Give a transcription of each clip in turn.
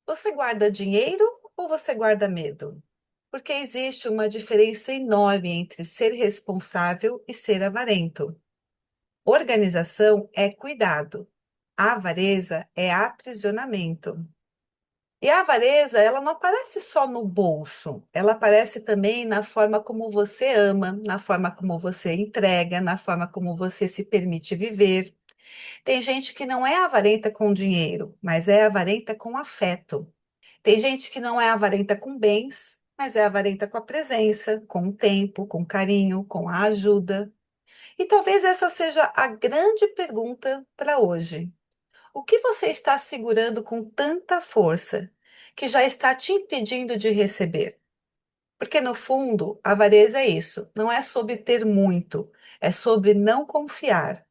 Você guarda dinheiro ou você guarda medo? Porque existe uma diferença enorme entre ser responsável e ser avarento. Organização é cuidado. A avareza é aprisionamento. E a avareza, ela não aparece só no bolso, ela aparece também na forma como você ama, na forma como você entrega, na forma como você se permite viver. Tem gente que não é avarenta com dinheiro, mas é avarenta com afeto. Tem gente que não é avarenta com bens, mas é avarenta com a presença, com o tempo, com o carinho, com a ajuda. E talvez essa seja a grande pergunta para hoje. O que você está segurando com tanta força que já está te impedindo de receber? Porque no fundo, a avareza é isso, não é sobre ter muito, é sobre não confiar.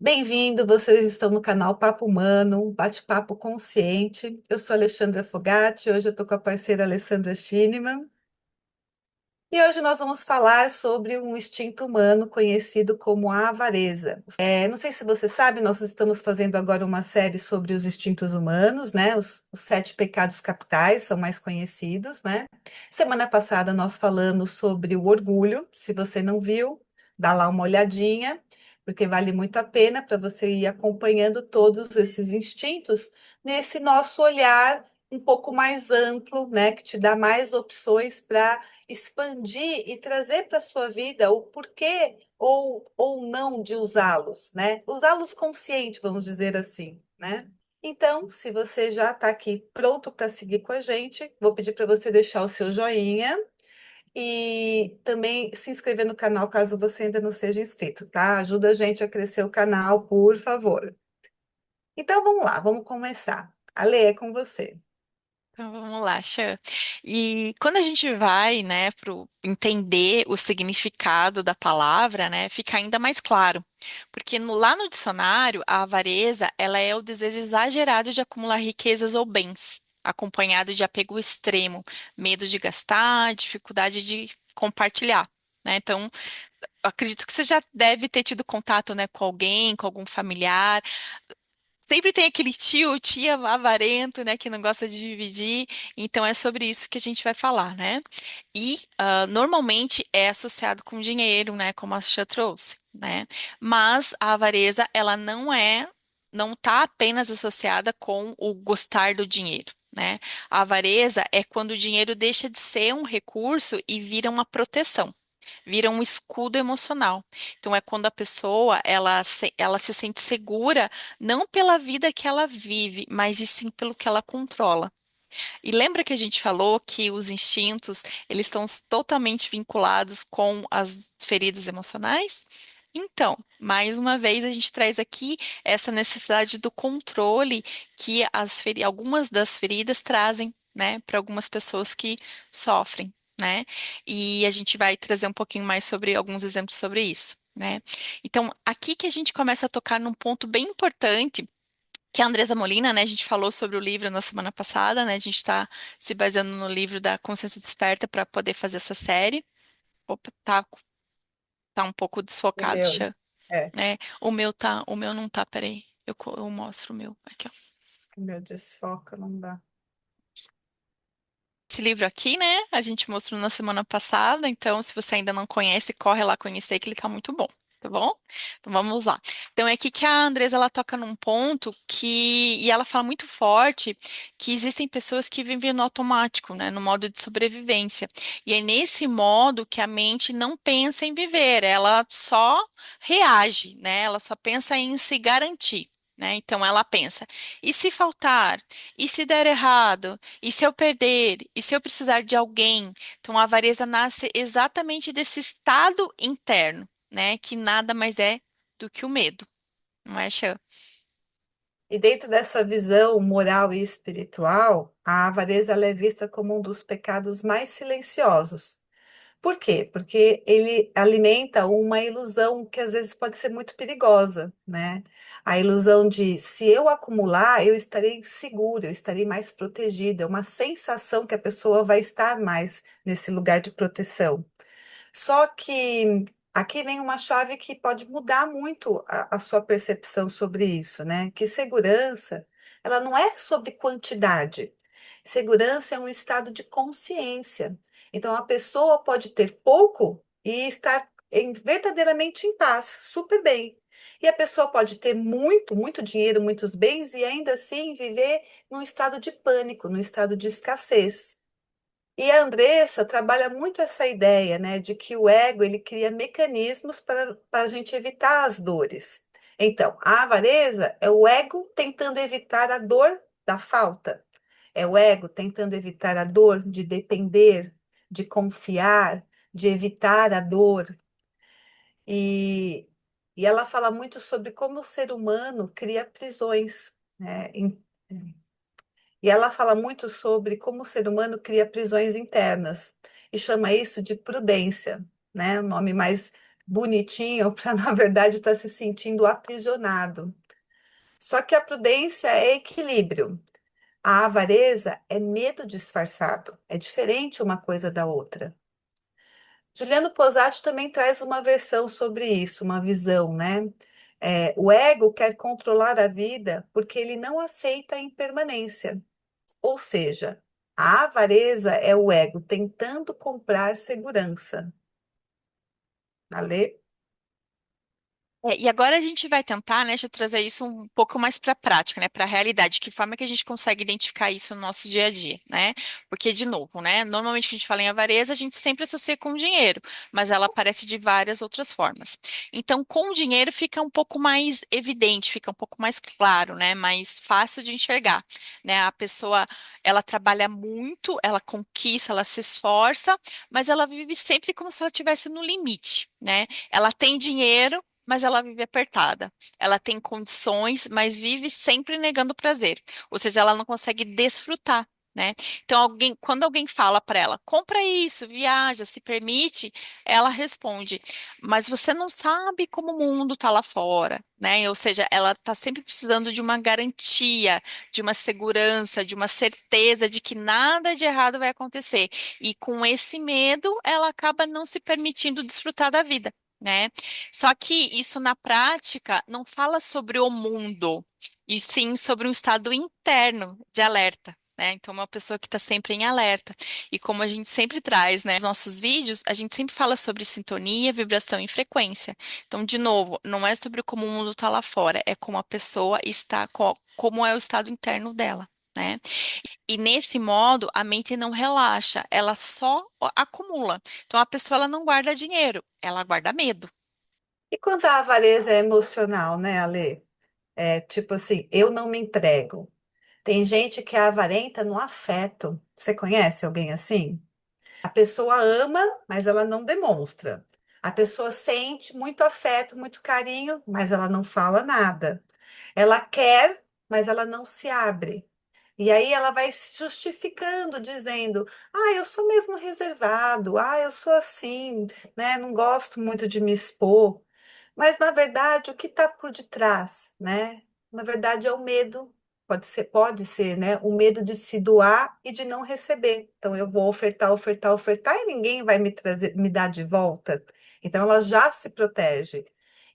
Bem-vindo, vocês estão no canal Papo Humano, um bate-papo consciente. Eu sou Alexandra Fogatti, hoje eu estou com a parceira Alessandra Schinemann. E hoje nós vamos falar sobre um instinto humano conhecido como a avareza. Não sei se você sabe, nós estamos fazendo agora uma série sobre os instintos humanos, né? Os sete pecados capitais são mais conhecidos, né? Semana passada nós falamos sobre o orgulho. Se você não viu, dá lá uma olhadinha, porque vale muito a pena para você ir acompanhando todos esses instintos nesse nosso olhar um pouco mais amplo, né? Que te dá mais opções para expandir e trazer para a sua vida o porquê ou não de usá-los, né? Usá-los consciente, vamos dizer assim, né? Então, se você já está aqui pronto para seguir com a gente, vou pedir para você deixar o seu joinha e também se inscrever no canal caso você ainda não seja inscrito, tá? Ajuda a gente a crescer o canal, por favor. Então, vamos lá, vamos começar. Ale, é com você. Então vamos lá, Xan. E quando a gente vai, né, para entender o significado da palavra, né, fica ainda mais claro. Porque lá no dicionário, a avareza, ela é o desejo exagerado de acumular riquezas ou bens, acompanhado de apego extremo, medo de gastar, dificuldade de compartilhar. Né? Então, acredito que você já deve ter tido contato, né, com alguém, com algum familiar. Sempre tem aquele tio, tia avarento, né, que não gosta de dividir. Então é sobre isso que a gente vai falar, né? E normalmente é associado com dinheiro, né, como a Xia trouxe, né? Mas a avareza, ela não está apenas associada com o gostar do dinheiro. Né? A avareza é quando o dinheiro deixa de ser um recurso e vira uma proteção, vira um escudo emocional. Então é quando a pessoa ela se sente segura não pela vida que ela vive, mas e sim pelo que ela controla. E lembra que a gente falou que os instintos, eles estão totalmente vinculados com as feridas emocionais? Então, mais uma vez, a gente traz aqui essa necessidade do controle que algumas das feridas trazem, né, para algumas pessoas que sofrem, né? E a gente vai trazer um pouquinho mais sobre alguns exemplos sobre isso, né? Então, aqui que a gente começa a tocar num ponto bem importante que a Andresa Molina, né, a gente falou sobre o livro na semana passada, né, a gente está se baseando no livro da Consciência Desperta para poder fazer essa série. Opa, tá um pouco O desfocado, meu. Xan, É, né? O meu não tá, peraí. Eu mostro o meu. Aqui, ó. o meu desfoca, não dá. Esse livro aqui, né, a gente mostrou na semana passada, então se você ainda não conhece, corre lá conhecer que ele tá muito bom. Tá bom? Então vamos lá. Então é aqui que a Andresa ela toca num ponto e ela fala muito forte que existem pessoas que vivem no automático, né, no modo de sobrevivência. E é nesse modo que a mente não pensa em viver, ela só reage, né? Ela só pensa em se garantir, né? Então ela pensa: e se faltar? E se der errado? E se eu perder? E se eu precisar de alguém? Então, a avareza nasce exatamente desse estado interno, né? Que nada mais é do que o medo, não é, Xan? E dentro dessa visão moral e espiritual, a avareza ela é vista como um dos pecados mais silenciosos. Por quê? Porque ele alimenta uma ilusão que às vezes pode ser muito perigosa, né? A ilusão de se eu acumular, eu estarei seguro, eu estarei mais protegida. É uma sensação que a pessoa vai estar mais nesse lugar de proteção. Só que aqui vem uma chave que pode mudar muito a sua percepção sobre isso, né? Que segurança, ela não é sobre quantidade. Segurança é um estado de consciência. Então, a pessoa pode ter pouco e estar verdadeiramente em paz, super bem. E a pessoa pode ter muito, muito dinheiro, muitos bens e ainda assim viver num estado de pânico, num estado de escassez. E a Andressa trabalha muito essa ideia, né, de que o ego ele cria mecanismos para a gente evitar as dores. Então, a avareza é o ego tentando evitar a dor da falta, é o ego tentando evitar a dor de depender, de confiar, de evitar a dor. E, e ela fala muito sobre como o ser humano cria prisões, né? E ela fala muito sobre como o ser humano cria prisões internas e chama isso de prudência, né? O nome mais bonitinho para, na verdade, estar se sentindo aprisionado. Só que a prudência é equilíbrio. A avareza é medo disfarçado. É diferente uma coisa da outra. Juliano Posati também traz uma versão sobre isso, uma visão, né? O ego quer controlar a vida porque ele não aceita a impermanência. Ou seja, a avareza é o ego tentando comprar segurança. Ale? E agora a gente vai tentar, né, já trazer isso um pouco mais para a prática, né, para a realidade. Que forma que a gente consegue identificar isso no nosso dia a dia, né? Porque, de novo, né, normalmente que a gente fala em avareza, a gente sempre associa com dinheiro, mas ela aparece de várias outras formas. Então, com o dinheiro fica um pouco mais evidente, fica um pouco mais claro, né, mais fácil de enxergar, né? A pessoa, ela trabalha muito, ela conquista, ela se esforça, mas ela vive sempre como se ela estivesse no limite, né? Ela tem dinheiro, mas ela vive apertada. Ela tem condições, mas vive sempre negando prazer. Ou seja, ela não consegue desfrutar, né? Então, quando alguém fala para ela, compra isso, viaja, se permite, ela responde, mas você não sabe como o mundo está lá fora, né? Ou seja, ela está sempre precisando de uma garantia, de uma segurança, de uma certeza de que nada de errado vai acontecer. E com esse medo, ela acaba não se permitindo desfrutar da vida, né? Só que isso na prática não fala sobre o mundo, e sim sobre um estado interno de alerta. Né? Então, uma pessoa que está sempre em alerta. E como a gente sempre traz, né, nos nossos vídeos, a gente sempre fala sobre sintonia, vibração e frequência. Então, de novo, não é sobre como o mundo está lá fora, é como a pessoa está, como é o estado interno dela. Né? E nesse modo, a mente não relaxa, ela só acumula. Então, a pessoa ela não guarda dinheiro, ela guarda medo. E quando a avareza é emocional, né, Ale? É tipo assim, eu não me entrego. Tem gente que é avarenta no afeto. Você conhece alguém assim? A pessoa ama, mas ela não demonstra. A pessoa sente muito afeto, muito carinho, mas ela não fala nada. Ela quer, mas ela não se abre. E aí ela vai se justificando, dizendo: ah, eu sou mesmo reservado, ah, eu sou assim, né? Não gosto muito de me expor. Mas na verdade, o que está por detrás, né? Na verdade, é o medo. Pode ser, né? O medo de se doar e de não receber. Então, eu vou ofertar, ofertar, ofertar e ninguém vai me trazer, me dar de volta. Então, ela já se protege.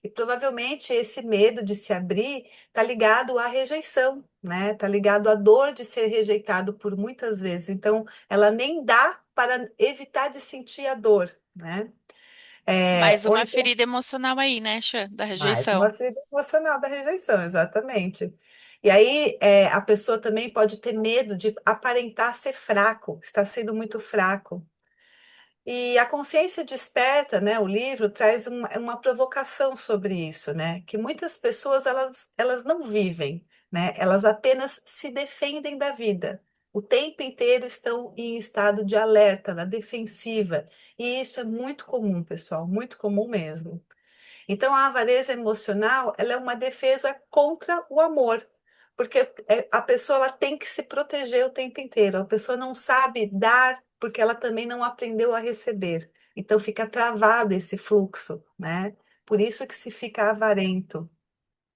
E provavelmente esse medo de se abrir está ligado à rejeição, né? Está ligado à dor de ser rejeitado por muitas vezes. Então, ela nem dá para evitar de sentir a dor, né? Mais Ou uma então, ferida emocional aí, né, Xê, da mais uma rejeição. ferida emocional da rejeição, exatamente. E aí, a pessoa também pode ter medo de aparentar ser fraco, estar sendo muito fraco. E a consciência desperta, né? O livro traz uma provocação sobre isso, né? Que muitas pessoas elas não vivem, né? Elas apenas se defendem da vida. O tempo inteiro estão em estado de alerta, na defensiva. E isso é muito comum, pessoal, muito comum mesmo. Então, a avareza emocional, ela é uma defesa contra o amor, porque a pessoa ela tem que se proteger o tempo inteiro. A pessoa não sabe dar porque ela também não aprendeu a receber. Então, fica travado esse fluxo, né? Por isso que se fica avarento.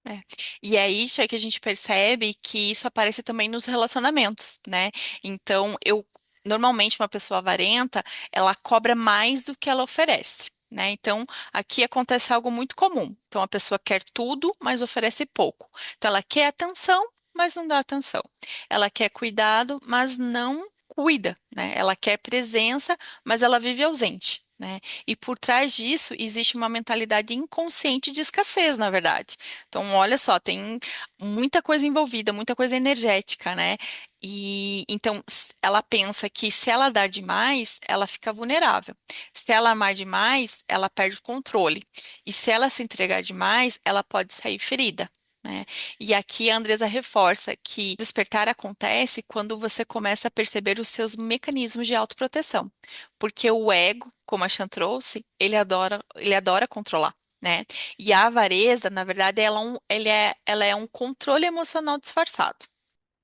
É. E é isso é que a gente percebe que isso aparece também nos relacionamentos, né? Então, normalmente uma pessoa avarenta, ela cobra mais do que ela oferece. Né? Então, aqui acontece algo muito comum. Então, a pessoa quer tudo, mas oferece pouco. Então, ela quer atenção, mas não dá atenção. Ela quer cuidado, mas não cuida, né? Ela quer presença, mas ela vive ausente. Né? E por trás disso existe uma mentalidade inconsciente de escassez, na verdade. Então, olha só, tem muita coisa envolvida, muita coisa energética, né? E então ela pensa que se ela dar demais, ela fica vulnerável. Se ela amar demais, ela perde o controle. E se ela se entregar demais, ela pode sair ferida. Né? E aqui a Andresa reforça que despertar acontece quando você começa a perceber os seus mecanismos de autoproteção. Porque o ego, como a Chan trouxe, ele adora controlar. Né? E a avareza, na verdade, ela é um controle emocional disfarçado.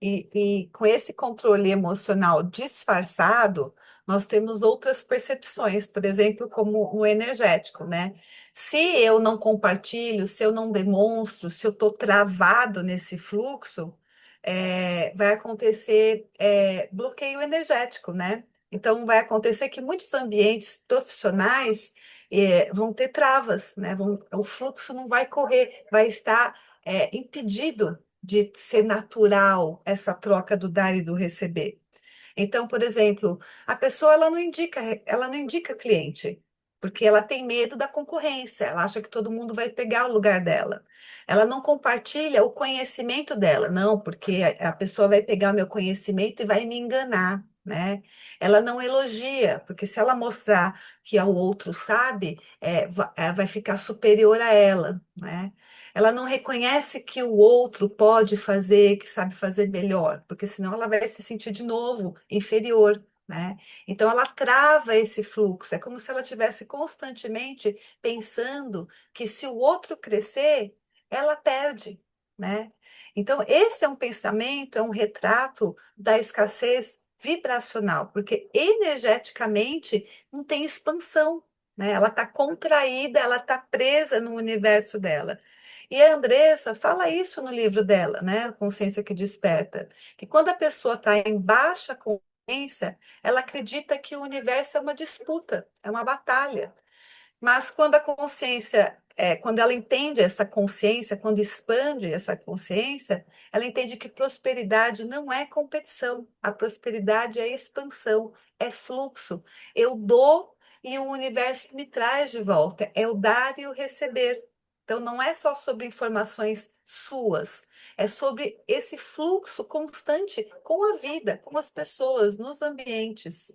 E com esse controle emocional disfarçado, nós temos outras percepções, por exemplo, como o energético, né? Se eu não compartilho, se eu não demonstro, se eu estou travado nesse fluxo, vai acontecer bloqueio energético, né? Então, vai acontecer que muitos ambientes profissionais vão ter travas, né? O fluxo não vai correr, vai estar impedido de ser natural essa troca do dar e do receber. Então, por exemplo, a pessoa ela não indica cliente, porque ela tem medo da concorrência, ela acha que todo mundo vai pegar o lugar dela. Ela não compartilha o conhecimento dela, não, porque a pessoa vai pegar meu conhecimento e vai me enganar, né? Ela não elogia, porque se ela mostrar que o outro sabe, vai ficar superior a ela, né? Ela não reconhece que o outro pode fazer, que sabe fazer melhor, porque senão ela vai se sentir de novo inferior, né? Então ela trava esse fluxo. É como se ela estivesse constantemente pensando que se o outro crescer, ela perde, né? Então esse é um pensamento, é um retrato da escassez vibracional, porque energeticamente não tem expansão, né? Ela está contraída, ela está presa no universo dela. E a Andressa fala isso no livro dela, né? Consciência que Desperta, que quando a pessoa está em baixa consciência, ela acredita que o universo é uma disputa, é uma batalha. Mas quando a consciência, quando ela entende essa consciência, quando expande essa consciência, ela entende que prosperidade não é competição, a prosperidade é expansão, é fluxo. Eu dou e o universo me traz de volta, é o dar e o receber. Então, não é só sobre informações suas, é sobre esse fluxo constante com a vida, com as pessoas, nos ambientes.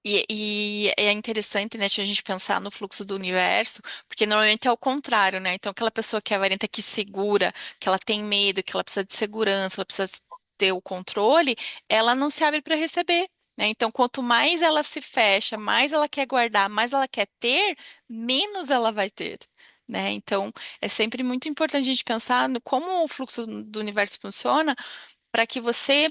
E é interessante, né, se a gente pensar no fluxo do universo, porque normalmente é o contrário, né? Então, aquela pessoa que é avarenta, que segura, que ela tem medo, que ela precisa de segurança, ela precisa ter o controle, ela não se abre para receber. Né? Então, quanto mais ela se fecha, mais ela quer guardar, mais ela quer ter, menos ela vai ter. Né? Então, é sempre muito importante a gente pensar no como o fluxo do universo funciona para que você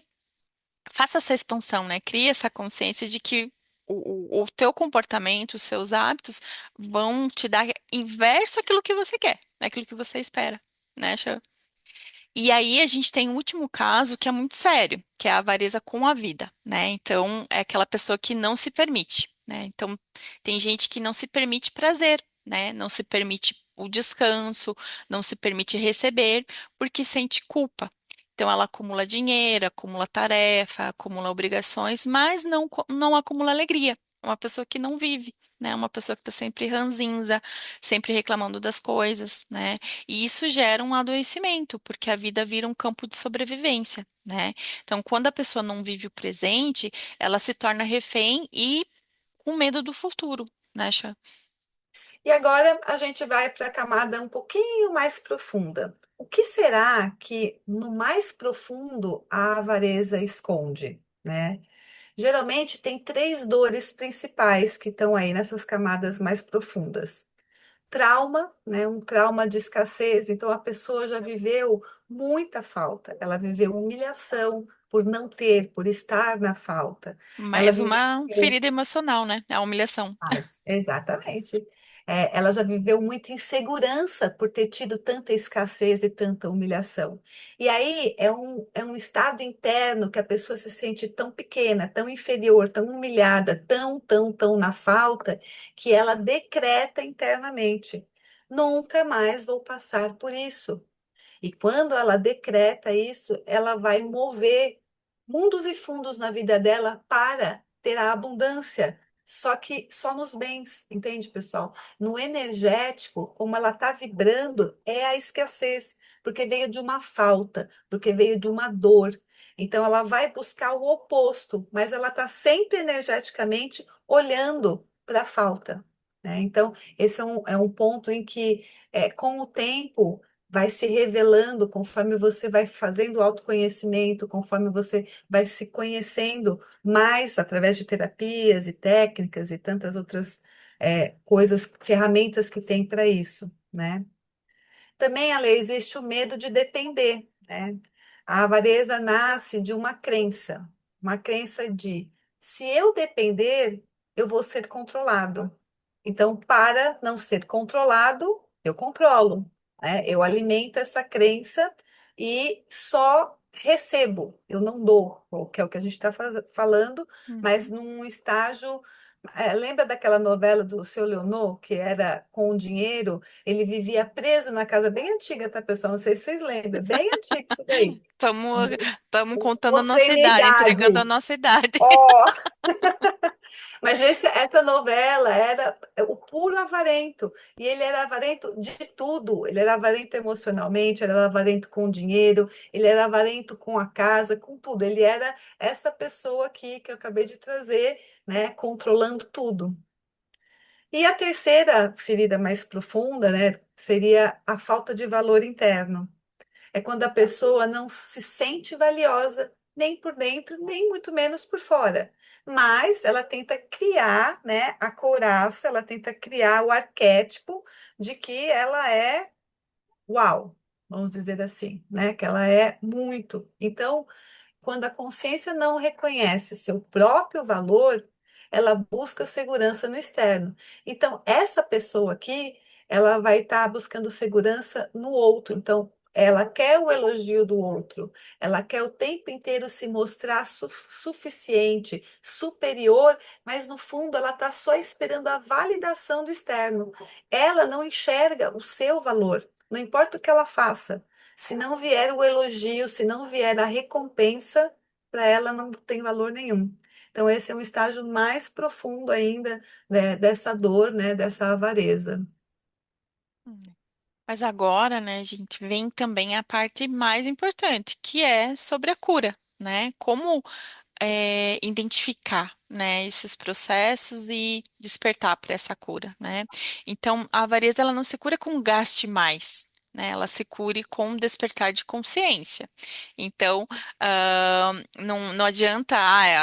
faça essa expansão, né? Crie essa consciência de que o teu comportamento, os seus hábitos vão te dar inverso àquilo que você quer, né? Aquilo que você espera, né, Chan? E aí a gente tem um último caso que é muito sério, que é a avareza com a vida, né? Então, é aquela pessoa que não se permite, né? Então, tem gente que não se permite prazer, né? Não se permite o descanso, não se permite receber, porque sente culpa. Então, ela acumula dinheiro, acumula tarefa, acumula obrigações, mas não acumula alegria. É uma pessoa que não vive, né? Uma pessoa que está sempre ranzinza, sempre reclamando das coisas, né? E isso gera um adoecimento, porque a vida vira um campo de sobrevivência, né? Então, quando a pessoa não vive o presente, ela se torna refém e com medo do futuro, né, Chá? E agora a gente vai para a camada um pouquinho mais profunda. O que será que no mais profundo a avareza esconde, né? Geralmente tem três dores principais que estão aí nessas camadas mais profundas. Trauma, né? Um trauma de escassez. Então a pessoa já viveu muita falta. Ela viveu humilhação por não ter, por estar na falta. Ela Mais viveu uma ferida emocional, né? A humilhação. Exatamente. Ela já viveu muita insegurança por ter tido tanta escassez e tanta humilhação. E aí é um estado interno que a pessoa se sente tão pequena, tão inferior, tão humilhada, tão na falta, que ela decreta internamente: nunca mais vou passar por isso. E quando ela decreta isso, ela vai mover mundos e fundos na vida dela para ter a abundância. Só que só nos bens, entende, pessoal? No energético, como ela está vibrando, é a escassez, porque veio de uma falta, porque veio de uma dor. Então, ela vai buscar o oposto, mas ela está sempre energeticamente olhando para a falta, né? Então, esse é um ponto em que, com o tempo, vai se revelando, conforme você vai fazendo autoconhecimento, conforme você vai se conhecendo mais através de terapias e técnicas e tantas outras coisas, ferramentas que tem para isso, né? Também, Ale, existe o medo de depender, né? A avareza nasce de uma crença de se eu depender, eu vou ser controlado. Então, para não ser controlado, eu controlo, né? Eu alimento essa crença e só recebo, eu não dou, que é o que a gente está falando, mas Uhum. num estágio. Lembra daquela novela do Seu Leonor, que era com o dinheiro? Ele vivia preso na casa bem antiga, tá, pessoal? Não sei se vocês lembram, bem antigo isso daí. Estamos contando a Mostrei nossa minha idade, entregando a idade. nossa idade. Ó, mas essa novela era o puro avarento. E ele era avarento de tudo. Ele era avarento emocionalmente, ele era avarento com o dinheiro, ele era avarento com a casa, com tudo. Ele era essa pessoa aqui que eu acabei de trazer, né, controlando tudo. E a terceira ferida mais profunda, né, seria a falta de valor interno. É quando a pessoa não se sente valiosa, nem por dentro, nem muito menos por fora. Mas ela tenta criar, né, a couraça, ela tenta criar o arquétipo de que ela é uau, vamos dizer assim, né, que ela é muito. Então, quando a consciência não reconhece seu próprio valor, ela busca segurança no externo. Então, essa pessoa aqui, ela vai estar buscando segurança no outro. Então, ela quer o elogio do outro, ela quer o tempo inteiro se mostrar suficiente, superior, mas no fundo ela está só esperando a validação do externo. Ela não enxerga o seu valor, não importa o que ela faça. Se não vier o elogio, se não vier a recompensa, para ela não tem valor nenhum. Então, esse é um estágio mais profundo ainda, né, dessa dor, né, dessa avareza. Mas agora, né, gente, vem também a parte mais importante, que é sobre a cura, né? Como identificar, né, esses processos e despertar para essa cura, né? Então, a avareza ela não se cura com gaste mais, né? Ela se cure com despertar de consciência. Então, não adianta,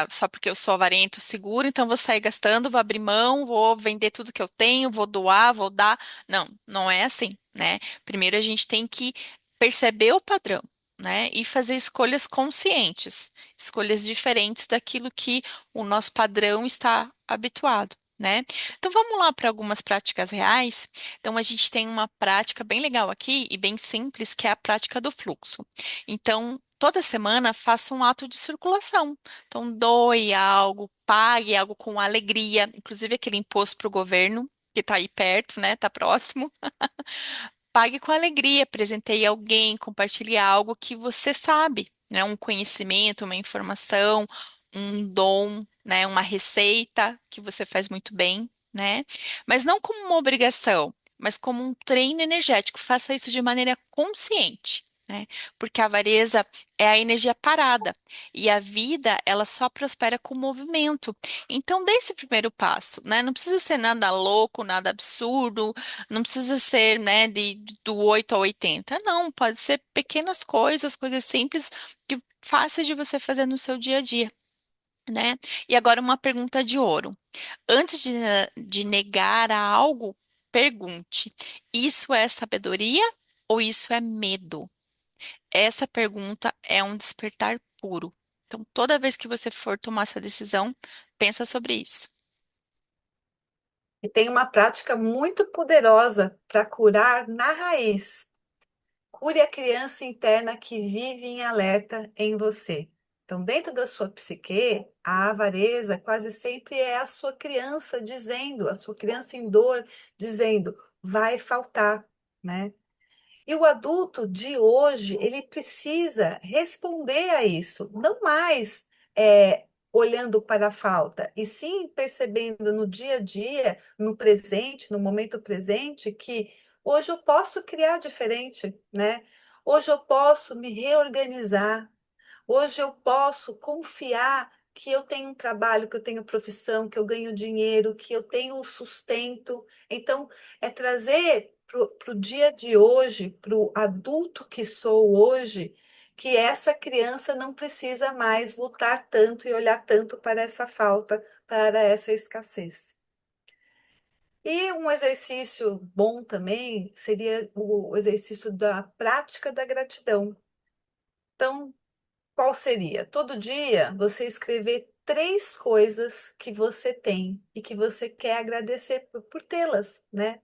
só porque eu sou avarento, seguro, então vou sair gastando, vou abrir mão, vou vender tudo que eu tenho, vou doar, vou dar. Não, não é assim, né? Primeiro a gente tem que perceber o padrão, né? E fazer escolhas conscientes, escolhas diferentes daquilo que o nosso padrão está habituado, né? Então vamos lá para algumas práticas reais. Então a gente tem uma prática bem legal aqui e bem simples, que é a prática do fluxo. Então, toda semana faça um ato de circulação. Então, doe algo, pague algo com alegria, inclusive aquele imposto para o governo, que está aí perto, né? Está próximo. Pague com alegria, presenteie alguém, compartilhe algo que você sabe, né? Um conhecimento, uma informação, um dom, né? Uma receita que você faz muito bem, né? Mas não como uma obrigação, mas como um treino energético. Faça isso de maneira consciente, né? Porque a avareza é a energia parada e a vida, ela só prospera com movimento. Então, dê esse primeiro passo, né? Não precisa ser nada louco, nada absurdo, não precisa ser, né, do 8 ao 80. Não, pode ser pequenas coisas, coisas simples que fáceis de você fazer no seu dia a dia, né? E agora uma pergunta de ouro. Antes de negar a algo, pergunte: isso é sabedoria ou isso é medo? Essa pergunta é um despertar puro. Então, toda vez que você for tomar essa decisão, pensa sobre isso. E tem uma prática muito poderosa para curar na raiz. Cure a criança interna que vive em alerta em você. Então, dentro da sua psique, a avareza quase sempre é a sua criança dizendo, a sua criança em dor, dizendo, vai faltar, né? E o adulto de hoje, ele precisa responder a isso, não mais olhando para a falta, e sim percebendo no dia a dia, no presente, no momento presente, que hoje eu posso criar diferente, né? Hoje eu posso me reorganizar. Hoje eu posso confiar que eu tenho um trabalho, que eu tenho profissão, que eu ganho dinheiro, que eu tenho o sustento. Então, é trazer para o dia de hoje, para o adulto que sou hoje, que essa criança não precisa mais lutar tanto e olhar tanto para essa falta, para essa escassez. E um exercício bom também seria o exercício da prática da gratidão. Então, qual seria? Todo dia você escrever três coisas que você tem e que você quer agradecer por tê-las, né?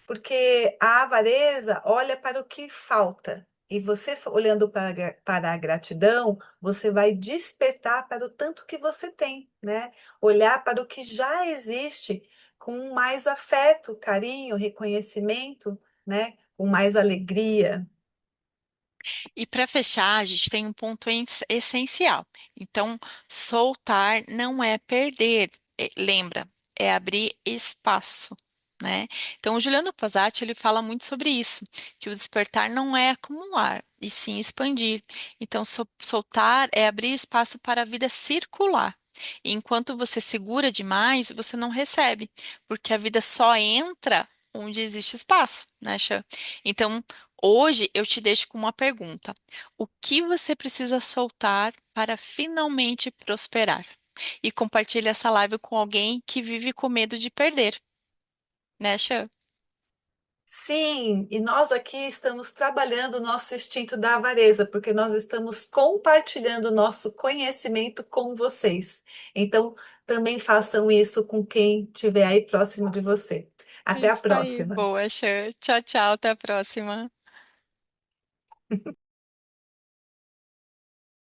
Porque a avareza olha para o que falta. E você, olhando para a gratidão, você vai despertar para o tanto que você tem, né? Olhar para o que já existe com mais afeto, carinho, reconhecimento, né? Com mais alegria. E para fechar, a gente tem um ponto essencial. Então, soltar não é perder, lembra, é abrir espaço, né? Então, o Juliano Posati, ele fala muito sobre isso, que o despertar não é acumular, e sim expandir. Então, soltar é abrir espaço para a vida circular. E enquanto você segura demais, você não recebe, porque a vida só entra onde existe espaço, né, Chan? Então, hoje eu te deixo com uma pergunta: o que você precisa soltar para finalmente prosperar? E compartilhe essa live com alguém que vive com medo de perder, né, Xan? Sim, e nós aqui estamos trabalhando o nosso instinto da avareza, porque nós estamos compartilhando o nosso conhecimento com vocês. Então, também façam isso com quem estiver aí próximo de você. Até a Isso aí, próxima. boa, Xan. Tchau, tchau, até a próxima.